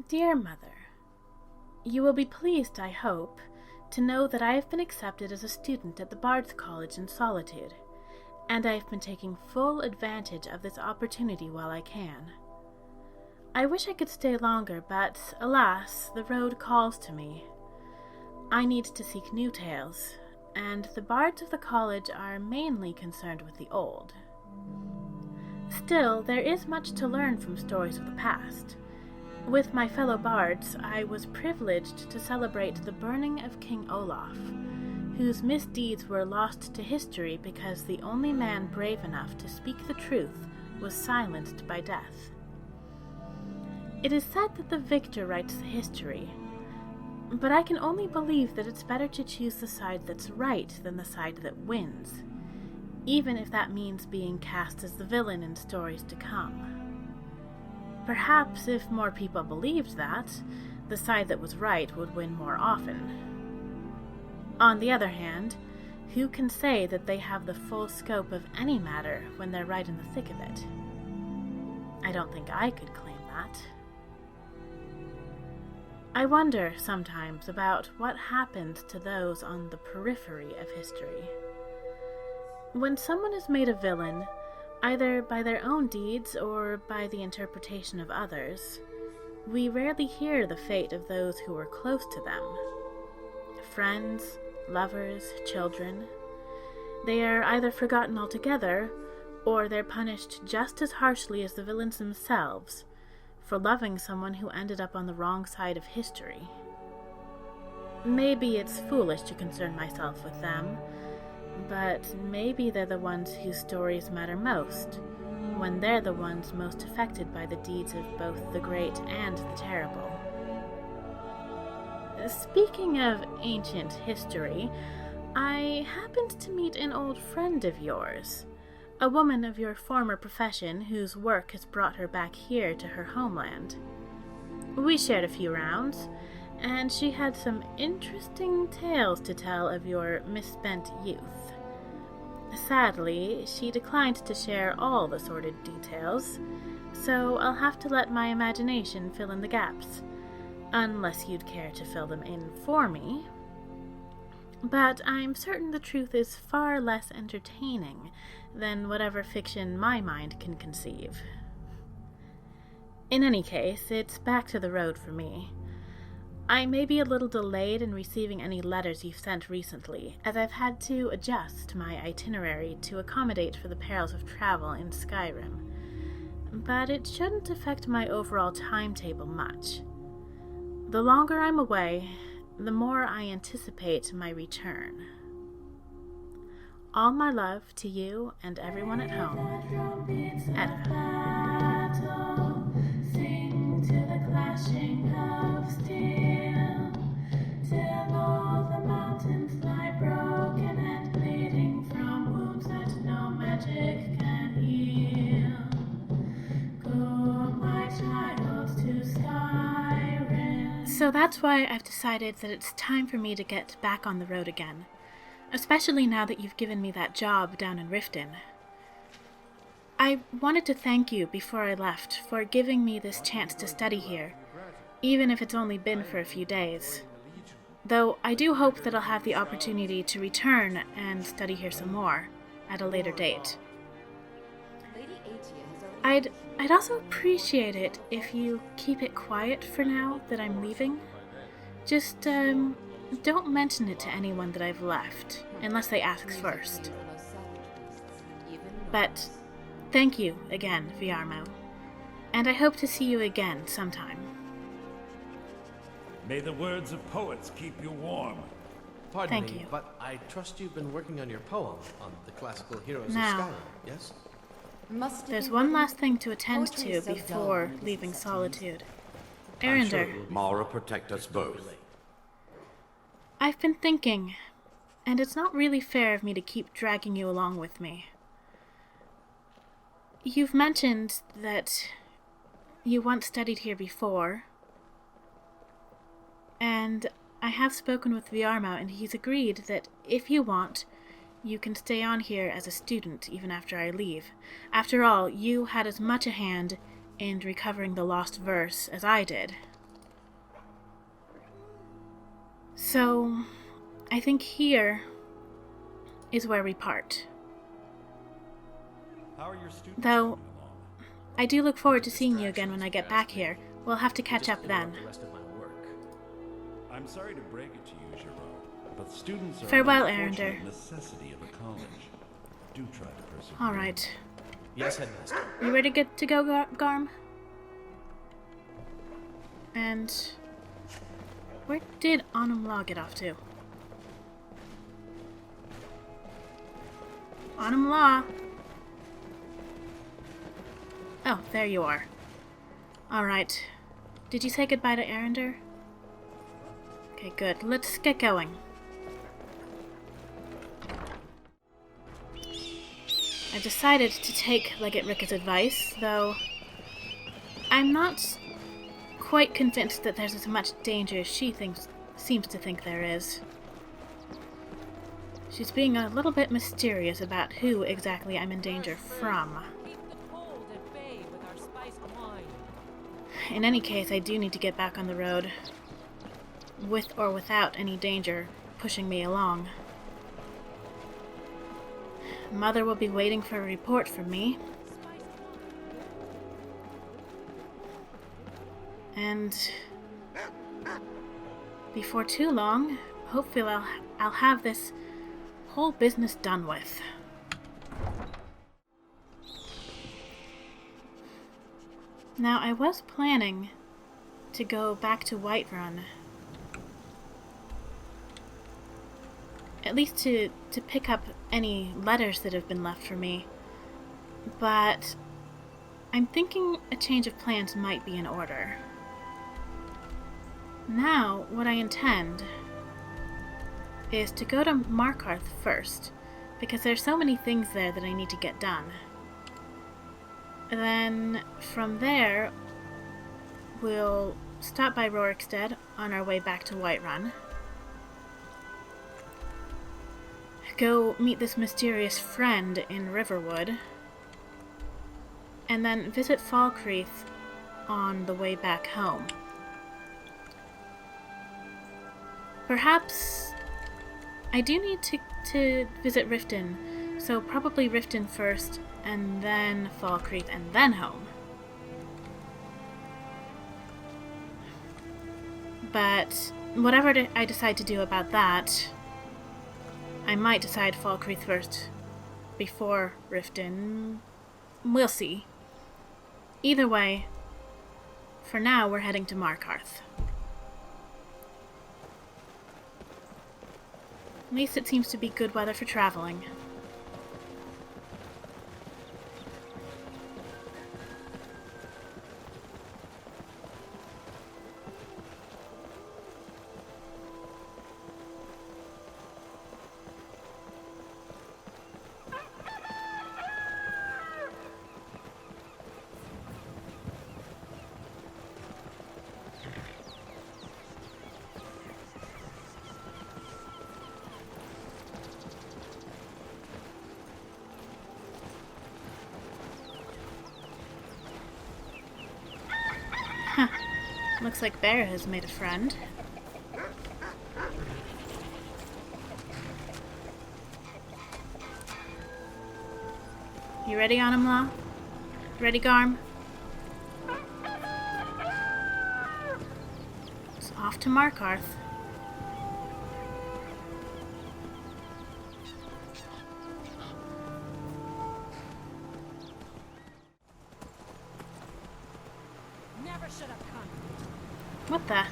Dear Mother, you will be pleased, I hope, to know that I have been accepted as a student at the Bard's College in Solitude, and I have been taking full advantage of this opportunity while I can. I wish I could stay longer, but, alas, the road calls to me. I need to seek new tales, and the bards of the college are mainly concerned with the old. Still, there is much to learn from stories of the past. With my fellow bards, I was privileged to celebrate the burning of King Olaf, whose misdeeds were lost to history because the only man brave enough to speak the truth was silenced by death. It is said that the victor writes the history, but I can only believe that it's better to choose the side that's right than the side that wins, even if that means being cast as the villain in stories to come. Perhaps if more people believed that, the side that was right would win more often. On the other hand, who can say that they have the full scope of any matter when they're right in the thick of it? I don't think I could claim that. I wonder sometimes about what happened to those on the periphery of history. When someone is made a villain, either by their own deeds or by the interpretation of others, we rarely hear the fate of those who were close to them. Friends, lovers, children. They are either forgotten altogether, or they're punished just as harshly as the villains themselves for loving someone who ended up on the wrong side of history. Maybe it's foolish to concern myself with them, but maybe they're the ones whose stories matter most, when they're the ones most affected by the deeds of both the great and the terrible. Speaking of ancient history, I happened to meet an old friend of yours, a woman of your former profession whose work has brought her back here to her homeland. We shared a few rounds, and she had some interesting tales to tell of your misspent youth. Sadly, she declined to share all the sordid details, so I'll have to let my imagination fill in the gaps, unless you'd care to fill them in for me. But I'm certain the truth is far less entertaining than whatever fiction my mind can conceive. In any case, it's back to the road for me. I may be a little delayed in receiving any letters you've sent recently, as I've had to adjust my itinerary to accommodate for the perils of travel in Skyrim. But it shouldn't affect my overall timetable much. The longer I'm away, the more I anticipate my return. All my love to you and everyone at home. Edda. Sing to the clashing of steel, till all the mountains lie broken and bleeding from wounds that no magic can heal. Go, my child, to Skyrim. So that's why I've decided that it's time for me to get back on the road again, especially now that you've given me that job down in Riften. I wanted to thank you before I left for giving me this chance to study here, even if it's only been for a few days. Though I do hope that I'll have the opportunity to return and study here some more at a later date. I'd also appreciate it if you keep it quiet for now that I'm leaving. Just, don't mention it to anyone that I've left, unless they ask first. But thank you again, Viarmo, and I hope to see you again sometime. May the words of poets keep you warm. Pardon Thank me, you. but I trust you've been working on your poem on the classical heroes Now. of Skyrim, yes? There's one last thing to attend to before leaving Solitude. Arender, Mara protect us both. I've been thinking, and it's not really fair of me to keep dragging you along with me. You've mentioned that you once studied here before, and I have spoken with Viarmo, and he's agreed that if you want, you can stay on here as a student even after I leave. After all, you had as much a hand in recovering the lost verse as I did. So, I think here is where we part. How are your students Though, coming along? I do look forward to seeing you again when I get back here. We'll have to catch Just up then. interrupt the rest of my work. I'm sorry to break it to you, Giraud, but students are Farewell, an unfortunate Arender. necessity of a college. Do try to persevere. Alright. Yes, Headmaster. You ready to go, Garm? And where did Anum Law get off to? Anum Law! Oh, there you are. Alright. Did you say goodbye to Arender? Okay, good. Let's get going. I decided to take Legate Rikke's advice, though I'm not quite convinced that there's as much danger as she seems to think there is. She's being a little bit mysterious about who exactly I'm in danger from. Keep the cold at bay with our spiced wine. In any case, I do need to get back on the road, with or without any danger pushing me along. Mother will be waiting for a report from me. And before too long, hopefully I'll have this whole business done with. Now, I was planning to go back to Whiterun, at least to pick up any letters that have been left for me, but I'm thinking a change of plans might be in order. Now, what I intend is to go to Markarth first, because there's so many things there that I need to get done. And then, from there, we'll stop by Rorikstead on our way back to Whiterun. Go meet this mysterious friend in Riverwood. And then visit Falkreath on the way back home. Perhaps I do need to visit Riften, so probably Riften first, and then Falkreath, and then home. But whatever I decide to do about that, I might decide Falkreath first before Riften. We'll see. Either way, for now we're heading to Markarth. At least it seems to be good weather for traveling. Looks like Bear has made a friend. You ready, Anumla? Ready, Garm? It's off to Markarth. Never should have come. What the?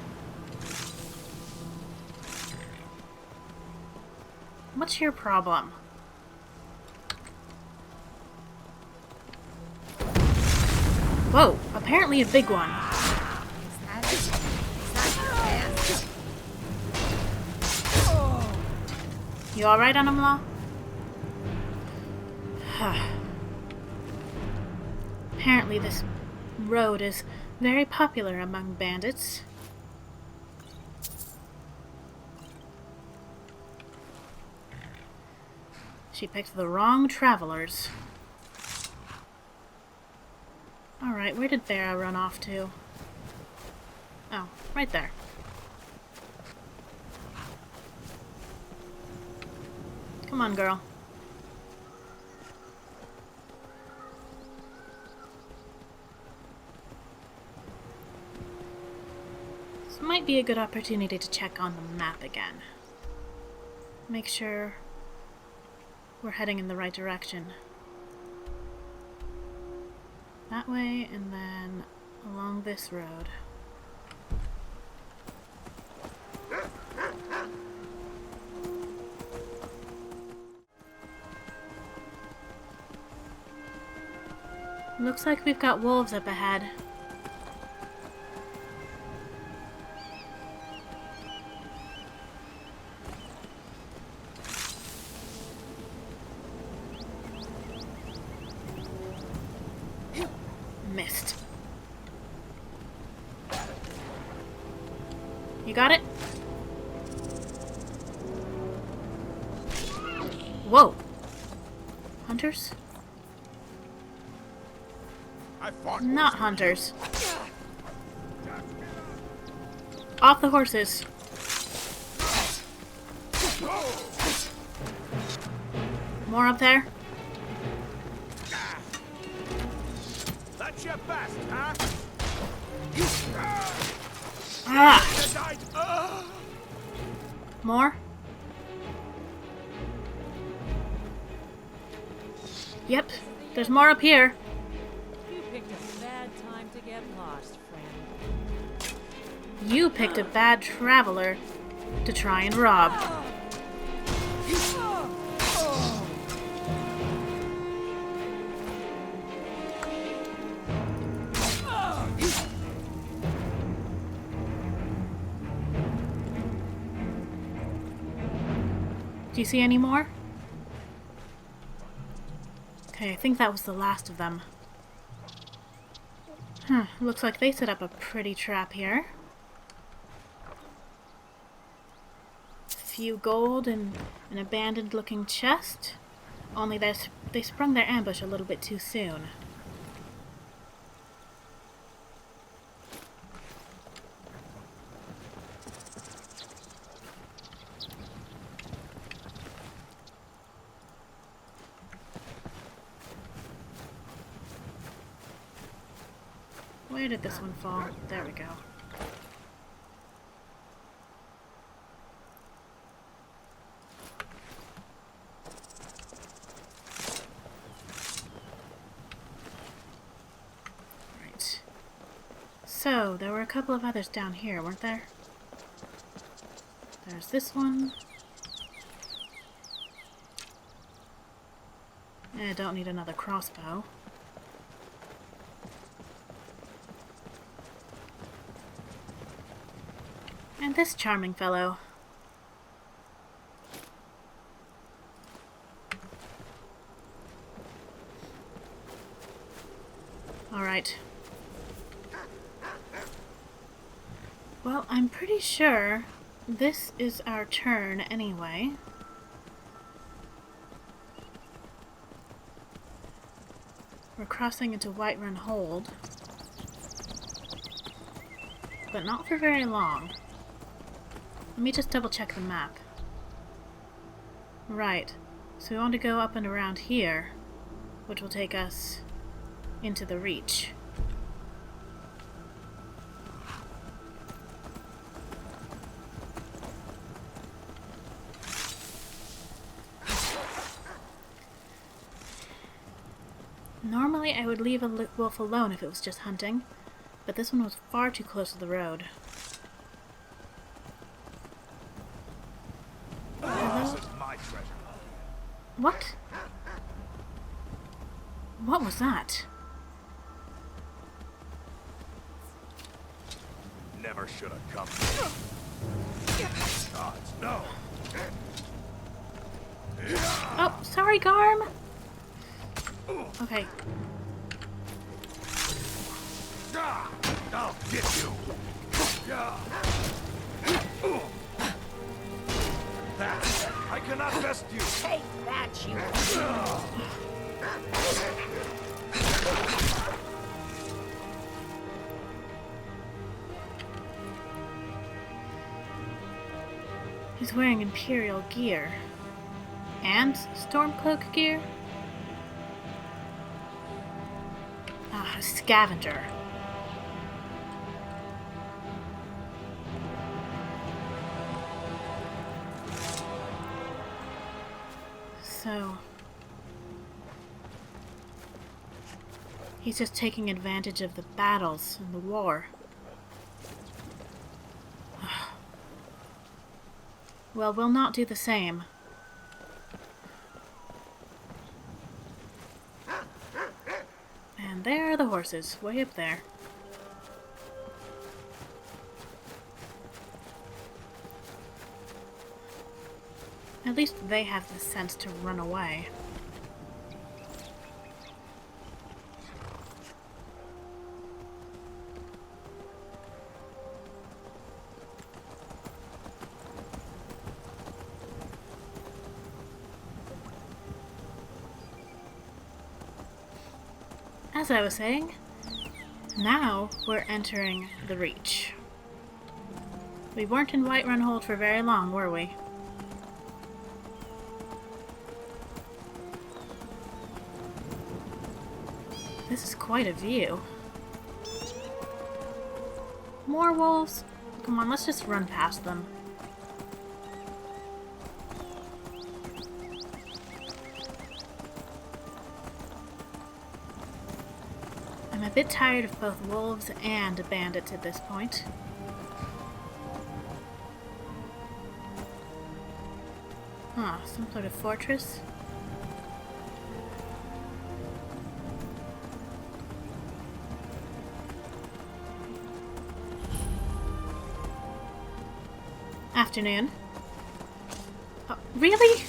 What's your problem? Whoa, apparently a big one. You alright, Anumla? Apparently this road is very popular among bandits. She picked the wrong travelers. Alright, where did Vera run off to? Oh, right there. Come on, girl. This might be a good opportunity to check on the map again. Make sure we're heading in the right direction. That way, and then along this road. Looks like we've got wolves up ahead. Missed. You got it? Whoa. Hunters? Not hunters. Off the horses. More up there. That's your best, huh? Ah! More? Yep, there's more up here. You picked a bad time to get lost, friend. You picked a bad traveler to try and rob. Do you see any more? Okay, I think that was the last of them. Looks like they set up a pretty trap here. A few gold and an abandoned looking chest. Only they sprung their ambush a little bit too soon. Where did this one fall? There we go. Right. So, there were a couple of others down here, weren't there? There's this one. I don't need another crossbow. And this charming fellow. Alright. Well, I'm pretty sure this is our turn anyway. We're crossing into Whiterun Hold. But not for very long. Let me just double check the map. Right, so we want to go up and around here, which will take us into the Reach. Normally I would leave a wolf alone if it was just hunting, but this one was far too close to the road. What? What was that? Never should have come. Gods, no. Oh, sorry, Garm. Okay. I'll get you. That I cannot best you. Take that, you. He's wearing Imperial gear. And Stormcloak gear? Ah, scavenger. So... he's just taking advantage of the battles and the war. Well, we'll not do the same. And there are the horses, way up there. At least they have the sense to run away. As I was saying, now we're entering the Reach. We weren't in Whiterun Hold for very long, were we? This is quite a view. More wolves? Come on, let's just run past them. I'm a bit tired of both wolves and bandits at this point. Huh, some sort of fortress? Afternoon. Oh, really?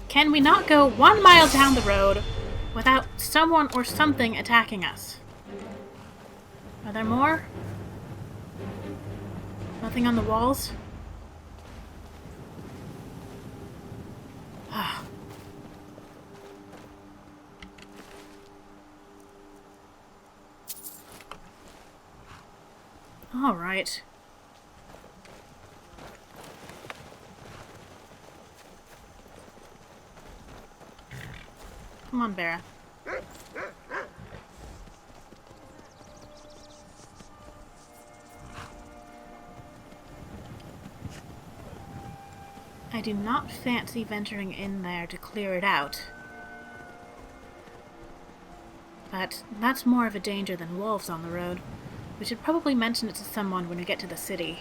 Can we not go 1 mile down the road without someone or something attacking us? Are there more? Nothing on the walls? All right. Come on, Bera. I do not fancy venturing in there to clear it out. But that's more of a danger than wolves on the road. We should probably mention it to someone when we get to the city.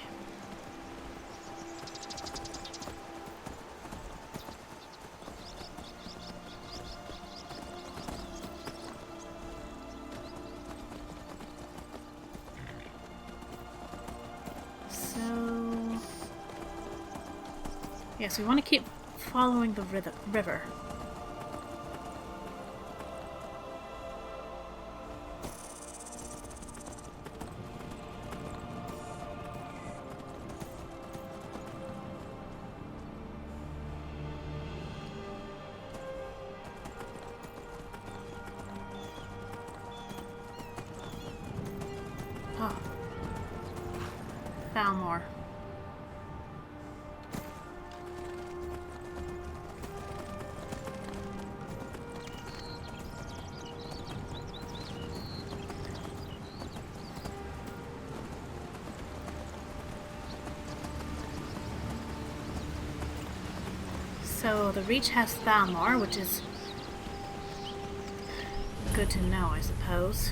So... yes, we want to keep following the river. Oh. Found more. So the Reach has Thalmor, which is good to know, I suppose.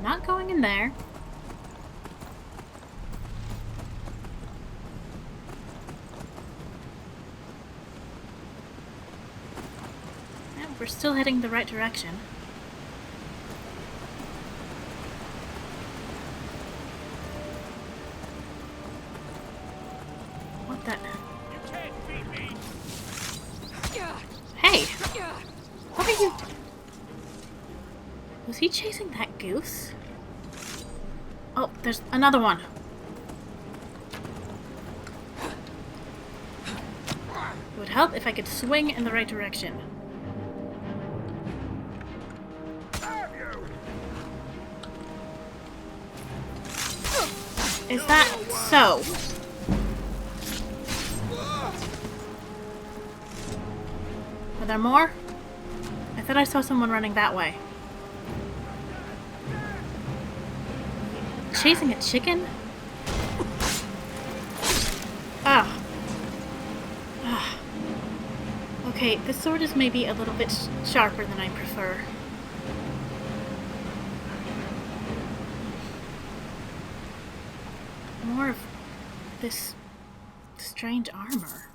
Not going in there. Yeah, we're still heading the right direction. What the? You can't beat me. Hey! What are you... was he chasing that goose? Oh, there's another one. It would help if I could swing in the right direction. Is that so? Are there more? I thought I saw someone running that way. Chasing a chicken? Ah. Ah. Okay, this sword is maybe a little bit sharper than I prefer. More of this strange armor.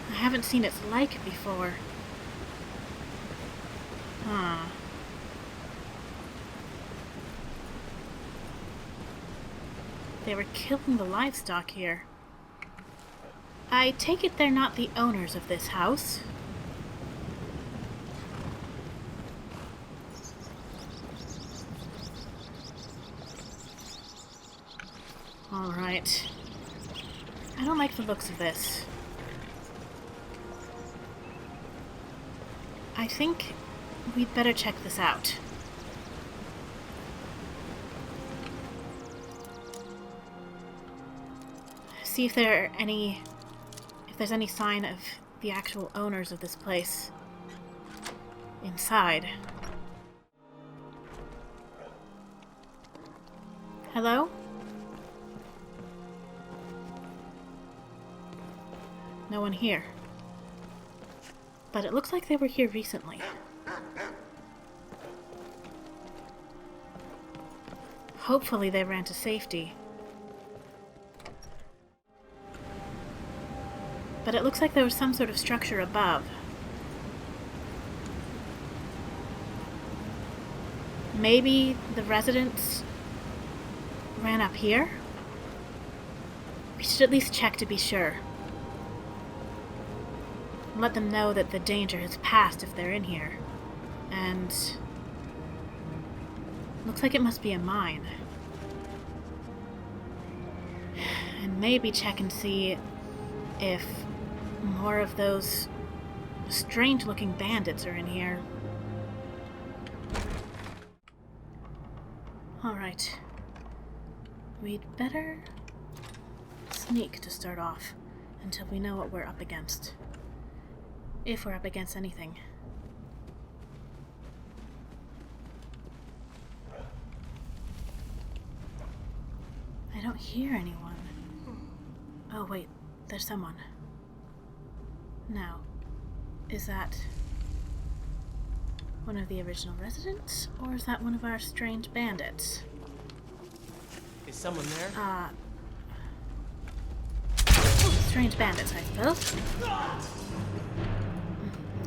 I haven't seen its like before. Huh. They were killing the livestock here. I take it they're not the owners of this house. Alright. I don't like the looks of this. I think we'd better check this out. See if there's any sign of the actual owners of this place inside. Hello? No one here. But it looks like they were here recently. Hopefully they ran to safety. But it looks like there was some sort of structure above. Maybe the residents ran up here? We should at least check to be sure. Let them know that the danger has passed if they're in here. And looks like it must be a mine. And maybe check and see if more of those strange-looking bandits are in here. Alright. We'd better sneak to start off until we know what we're up against. If we're up against anything. I don't hear anyone. Oh wait, there's someone. Now, is that one of the original residents, or is that one of our strange bandits? Is someone there? Strange bandits, I suppose.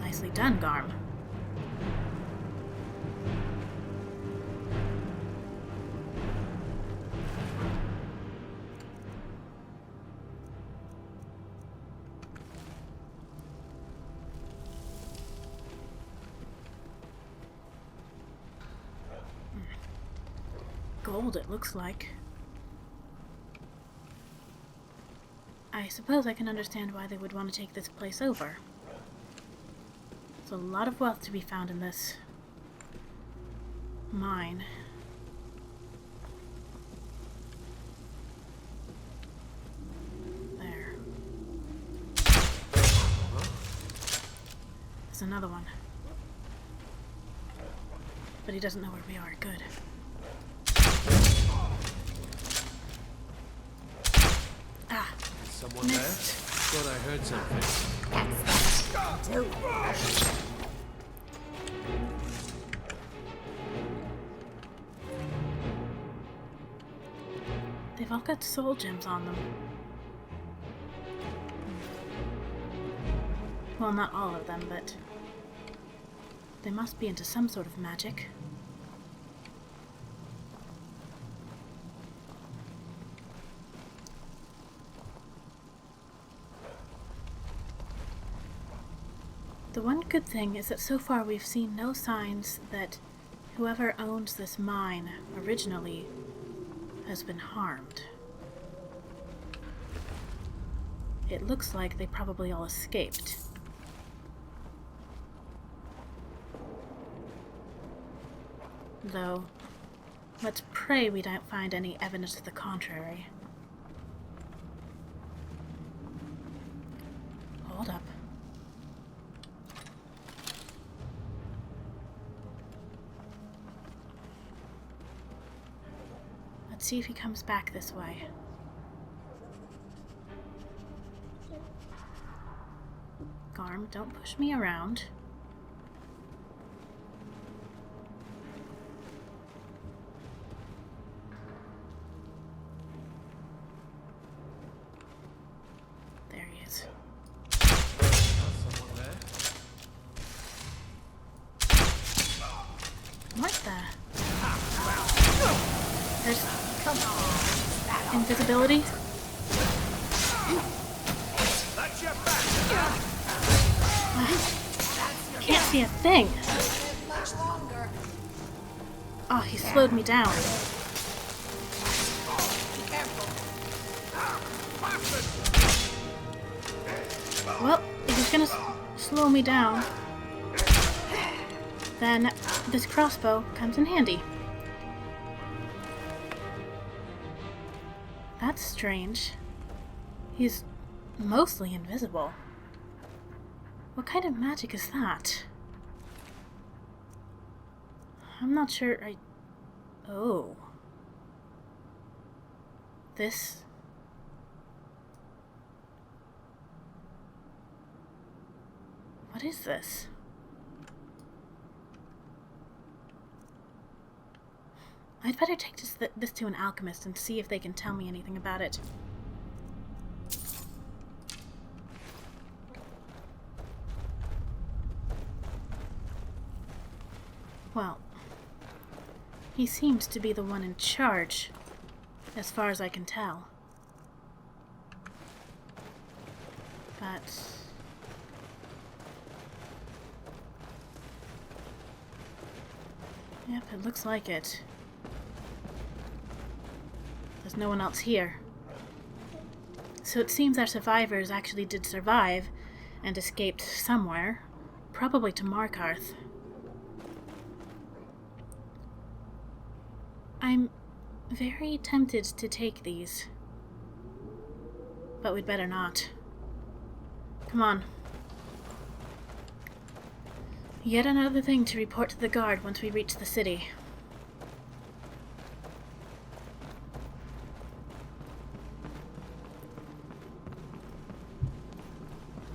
Nicely done, Garm. Gold, it looks like. I suppose I can understand why they would want to take this place over. There's a lot of wealth to be found in this mine. There. There's another one. But he doesn't know where we are. Good. Ah. Someone missed. there? Thought I heard something. They've all got soul gems on them. Well, not all of them, but they must be into some sort of magic. The one good thing is that so far we've seen no signs that whoever owns this mine originally has been harmed. It looks like they probably all escaped. Though, Let's pray we don't find any evidence to the contrary. Hold up. Let's see if he comes back this way. Garm, don't push me around. There he is. Someone there? What the? There's invisibility? Can't see a thing. Oh, he slowed me down. Well, if he's gonna slow me down, then this crossbow comes in handy. That's strange. He's mostly invisible. What kind of magic is that? I'm not sure Oh. This... What is this? I'd better take this to an alchemist and see if they can tell me anything about it. Well, he seems to be the one in charge, as far as I can tell. But... Yep, it looks like it. There's no one else here. So it seems our survivors actually did survive and escaped somewhere, probably to Markarth. I'm very tempted to take these, but we'd better not. Come on. Yet another thing to report to the guard once we reach the city.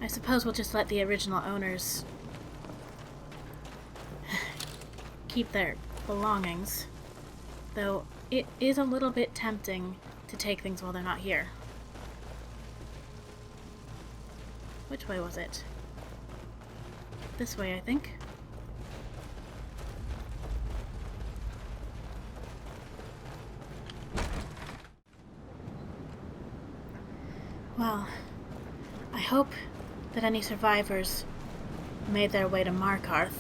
I suppose we'll just let the original owners keep their belongings, though it is a little bit tempting to take things while they're not here. Which way was it? This way, I think. Well, I hope that any survivors made their way to Markarth.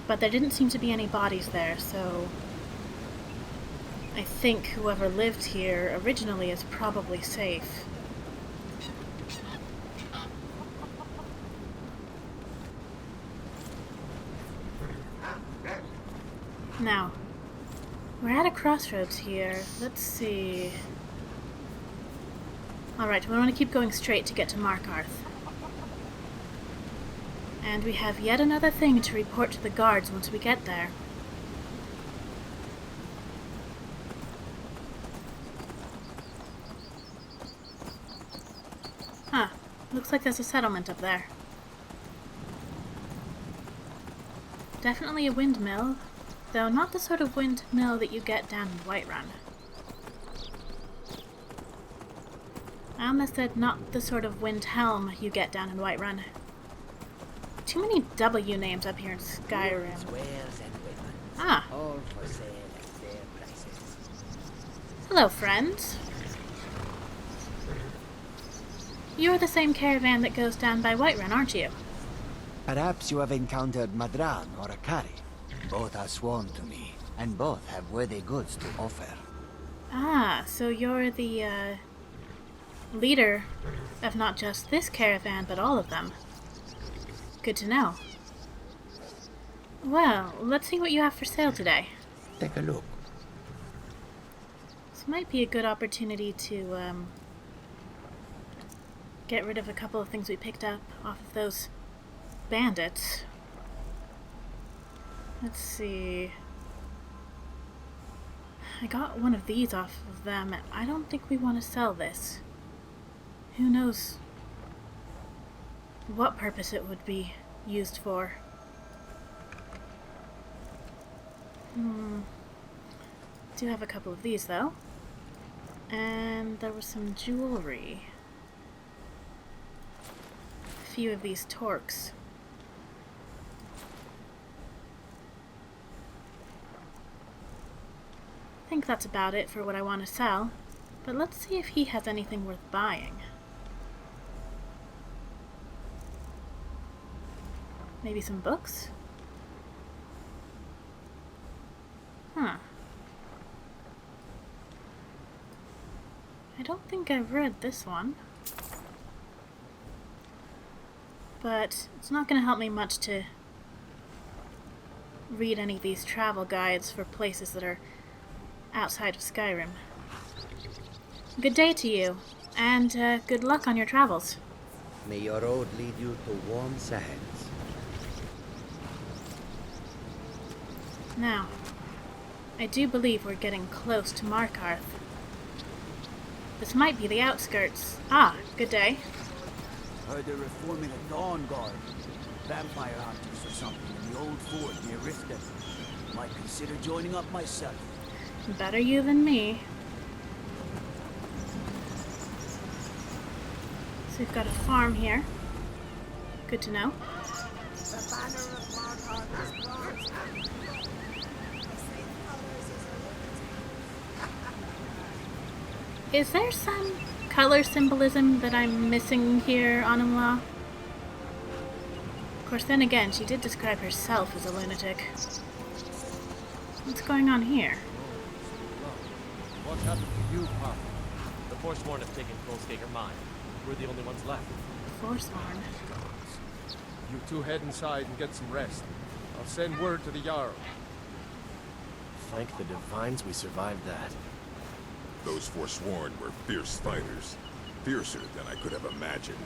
But there didn't seem to be any bodies there, so I think whoever lived here originally is probably safe. Now, we're at a crossroads here. Let's see. Alright, we want to keep going straight to get to Markarth. And we have yet another thing to report to the guards once we get there. Huh. Looks like there's a settlement up there. Definitely a windmill, though not the sort of windmill that you get down in Whiterun. I almost said not the sort of wind helm you get down in Whiterun. Too many W names up here in Skyrim. Ah. Hello, friends. You're the same caravan that goes down by Whiterun, aren't you? Perhaps you have encountered Madran or Akari. Both are sworn to me, and both have worthy goods to offer. Ah, so you're the, leader of not just this caravan, but all of them. Good to know. Well, let's see what you have for sale today. Take a look. This might be a good opportunity to, get rid of a couple of things we picked up off of those bandits. Let's see. I got one of these off of them, and I don't think we want to sell this. Who knows what purpose it would be used for. Do have a couple of these, though. And there was some jewelry. A few of these torques. I think that's about it for what I want to sell, but let's see if he has anything worth buying. Maybe some books? Huh. I don't think I've read this one. But it's not going to help me much to read any of these travel guides for places that are outside of Skyrim. Good day to you, and good luck on your travels. May your road lead you to warm sands. Now, I do believe we're getting close to Markarth. This might be the outskirts. Ah, good day. Heard they're reforming a Dawn Guard. Vampire hunters or something in the old fort near Riften. Might consider joining up myself. Better you than me. So we've got a farm here. Good to know. The banner of Markarth is bronze. Is there some color symbolism that I'm missing here, Anumla? Of course, then again, she did describe herself as a lunatic. What's going on here? What happened to you, Pop? The Forsworn have taken Kolskager Mine. We're the only ones left. Forsworn. You two head inside and get some rest. I'll send word to the Jarl. Thank the Divines we survived that. Those Forsworn were fierce fighters. Fiercer than I could have imagined.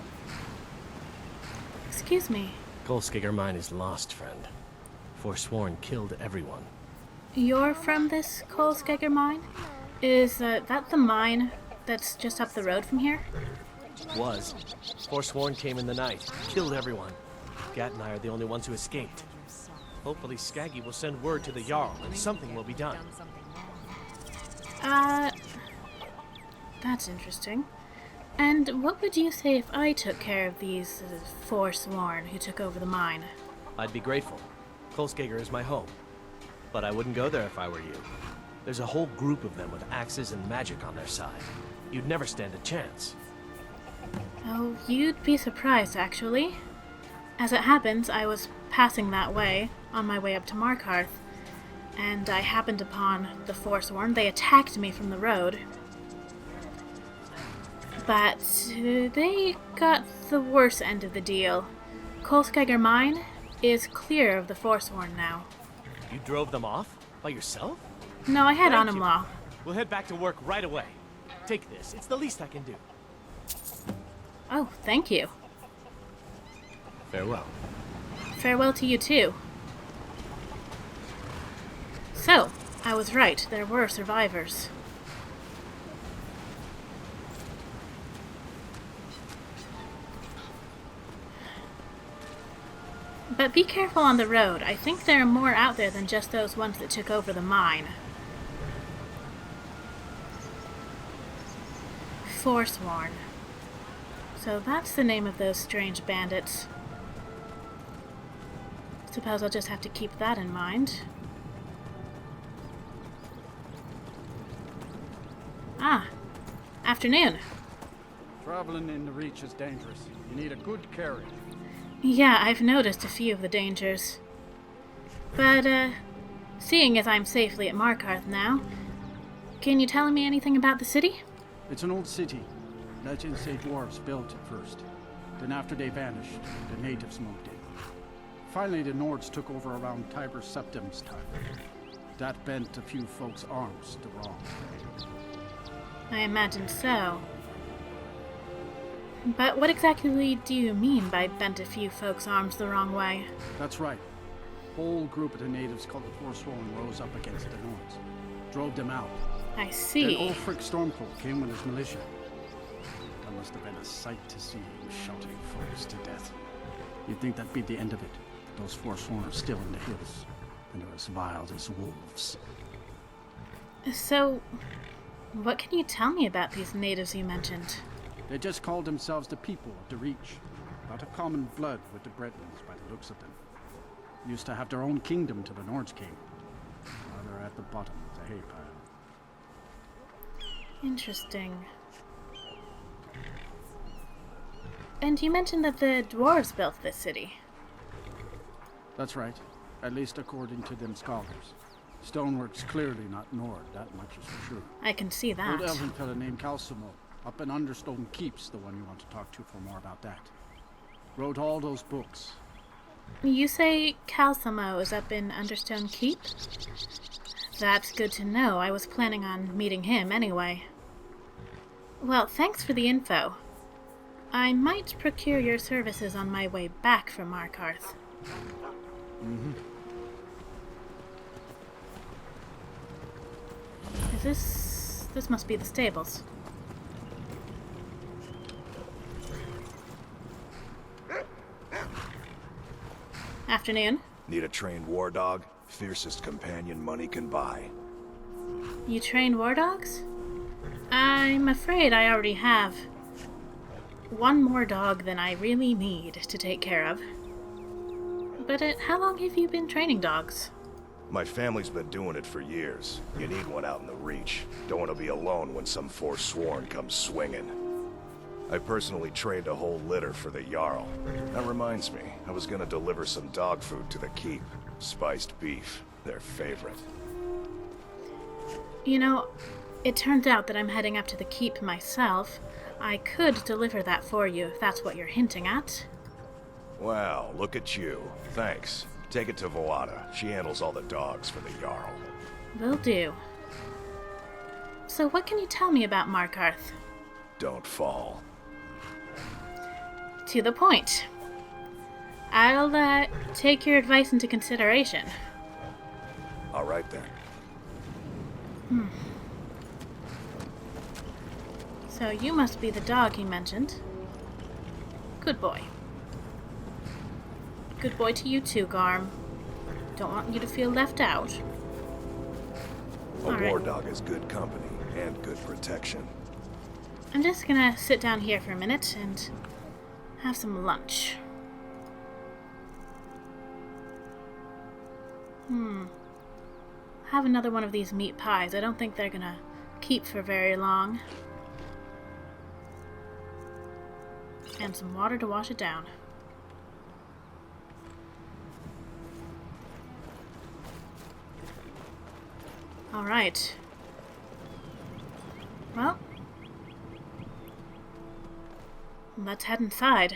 Excuse me. Kolskager Mine is lost, friend. Forsworn killed everyone. You're from this Kolskager mine? Is that the mine that's just up the road from here? Was. Forsworn came in the night, killed everyone. Gat and I are the only ones who escaped. Hopefully Skaggy will send word to the Jarl and something will be done. That's interesting. And what would you say if I took care of these Forsworn who took over the mine? I'd be grateful. Kolskager is my home. But I wouldn't go there if I were you. There's a whole group of them with axes and magic on their side. You'd never stand a chance. Oh, you'd be surprised, actually. As it happens, I was passing that way, on my way up to Markarth, and I happened upon the Forsworn. They attacked me from the road. But they got the worst end of the deal. Kolskager Mine is clear of the Forsworn now. You drove them off? By yourself? No, I had Thank you. Anumla. We'll head back to work right away. Take this. It's the least I can do. Oh, thank you. Farewell. Farewell to you too. So, I was right. There were survivors. But be careful on the road. I think there are more out there than just those ones that took over the mine. Forsworn. So that's the name of those strange bandits. Suppose I'll just have to keep that in mind. Ah, afternoon. Traveling in the Reach is dangerous. You need a good carriage. Yeah, I've noticed a few of the dangers. But, seeing as I'm safely at Markarth now, can you tell me anything about the city? It's an old city. Legends say dwarves built it first. Then after they vanished, the natives moved in. Finally, the Nords took over around Tiber Septim's time. That bent a few folks' arms the wrong way. I imagine so. But what exactly do you mean by bent a few folks' arms the wrong way? That's right. Whole group of the natives called the Forsworn rose up against the Nords. Drove them out. I see. Then Ulfric Stormcloak came with his militia. That must have been a sight to see him shouting folks to death. You'd think that'd be the end of it. But those Forsworn are still in the hills, and they're as wild as wolves. So, what can you tell me about these natives you mentioned? They just called themselves the people of the Reach. Not of common blood with the Bretons by the looks of them. Used to have their own kingdom till the Nords came. Now they're at the bottom of the hay pile. Interesting. And you mentioned that the dwarves built this city. That's right. At least according to them scholars. Stonework's clearly not Nord, that much is for sure. I can see that. Old elven fella named Calcimo, up in Understone Keep's the one you want to talk to for more about that. Wrote all those books. You say Calcimo is up in Understone Keep? That's good to know. I was planning on meeting him anyway. Well, thanks for the info. I might procure your services on my way back from Markarth. Mm-hmm. This must be the stables. Afternoon. Need a trained war dog? Fiercest companion money can buy. You train war dogs? I'm afraid I already have one more dog than I really need to take care of. But how long have you been training dogs? My family's been doing it for years. You need one out in the Reach. Don't want to be alone when some Forsworn comes swinging. I personally trained a whole litter for the Jarl. That reminds me, I was gonna deliver some dog food to the Keep. Spiced beef, their favorite. You know, it turns out that I'm heading up to the Keep myself. I could deliver that for you if that's what you're hinting at. Wow, look at you. Thanks. Take it to Voada. She handles all the dogs for the Jarl. Will do. So what can you tell me about Markarth? Don't fall. To the point. I'll take your advice into consideration. All right then. So you must be the dog he mentioned. Good boy. Good boy to you too, Garm. Don't want you to feel left out. A war dog is good company and good protection. I'm just gonna sit down here for a minute and have some lunch. Have another one of these meat pies. I don't think they're gonna keep for very long. And some water to wash it down. Alright. Well, let's head inside.